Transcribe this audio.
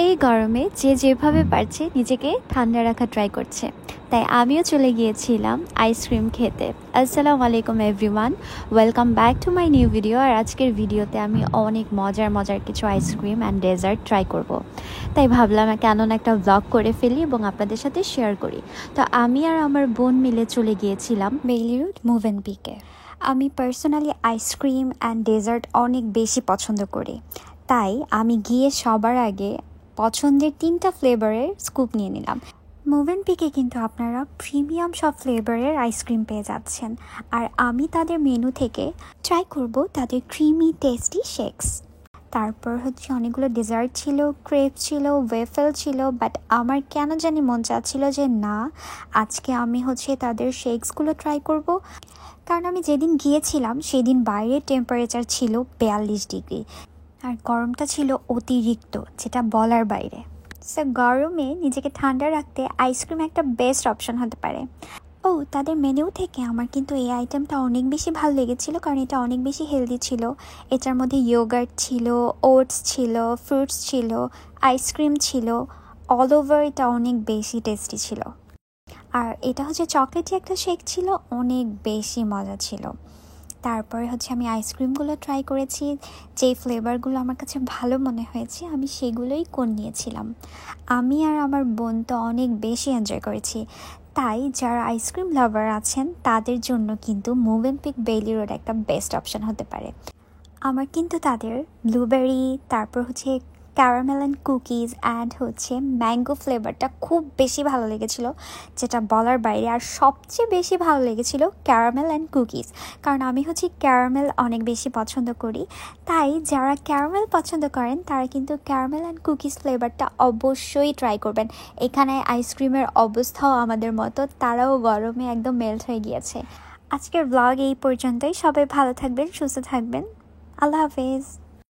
এই গরমে যে যেভাবে পারছে নিজেকে ঠান্ডা রাখা ট্রাই করছে, তাই আমিও চলে গিয়েছিলাম আইসক্রিম খেতে। আসসালামু আলাইকুম everyone, welcome back to my new video. আর আজকের ভিডিওতে আমি অনেক মজার কিছু আইসক্রিম অ্যান্ড ডেজার্ট ট্রাই করব। তাই ভাবলাম কেন না একটা ব্লগ করে ফেলি এবং আপনাদের সাথে শেয়ার করি। তো আমি আর আমার বোন মিলে চলে গিয়েছিলাম বেইলি রোড মোভেনপিকে। আমি পার্সোনালি আইসক্রিম অ্যান্ড ডেজার্ট অনেক বেশি পছন্দ করি, তাই আমি গিয়ে সবার আগে পছন্দের 3টা ফ্লেভারের স্কুপ নিয়ে নিলাম। মোভেনপিকে কিন্তু আপনারা প্রিমিয়াম সব ফ্লেভারের আইসক্রিম পেয়ে যাচ্ছেন, আর আমি তাদের মেনু থেকে ট্রাই করব তাদের ক্রিমি টেস্টি শেকস। তারপর অনেকগুলো ডেজার্ট ছিল, ক্রেপ ছিল, ওয়েফেল ছিল, বাট আমার কেন জানি মন চাচ্ছিল যে না, আজকে আমি তাদের শেকসগুলো ট্রাই করব। কারণ আমি যেদিন গিয়েছিলাম সেদিন বাইরের টেম্পারেচার ছিল 42 ডিগ্রি, আর গরমটা ছিল অতিরিক্ত, যেটা বলার বাইরে। সো গরমে নিজেকে ঠান্ডা রাখতে আইসক্রিম একটা বেস্ট অপশন হতে পারে। তাদের মেনু থেকে আমার কিন্তু এই আইটেমটা অনেক বেশি ভালো লেগেছিল, কারণ এটা অনেক বেশি হেলদি ছিল। এটার মধ্যে ইয়োগার্ট ছিল, ওটস ছিল, ফ্রুটস ছিল, আইসক্রিম ছিল, অল ওভার এটা অনেক বেশি টেস্টি ছিল। আর এটা চকলেটি একটা শেক ছিল, অনেক বেশি মজা ছিল। তারপরে আমি আইসক্রিমগুলো ট্রাই করেছি, যেই ফ্লেভারগুলো আমার কাছে ভালো মনে হয়েছে আমি সেগুলোই নিয়েছিলাম। আমি আর আমার বোন তো অনেক বেশি এনজয় করেছি। তাই যারা আইসক্রিম লাভার আছেন তাদের জন্য কিন্তু মোভেনপিক বেইলি রোড একটা বেস্ট অপশন হতে পারে। আমার কিন্তু তাদের ব্লুবেরি, তারপর caramel and cookies and mango ফ্লেভারটা খুব বেশি ভালো লেগেছিল, যেটা বলার বাইরে। আর সবচেয়ে বেশি ভালো লেগেছিল ক্যারামেল অ্যান্ড কুকিজ, কারণ আমি ক্যারামেল অনেক বেশি পছন্দ করি। তাই যারা ক্যারামেল পছন্দ করেন তারা কিন্তু ক্যারামেল অ্যান্ড কুকিজ ফ্লেভারটা অবশ্যই ট্রাই করবেন। এখানে আইসক্রিমের অবস্থাও আমাদের মতো, তারাও গরমে একদম মেল্ট হয়ে গিয়েছে। আজকের ব্লগ এই পর্যন্তই। সবাই ভালো থাকবেন, সুস্থ থাকবেন। আল্লাহ হাফেজ।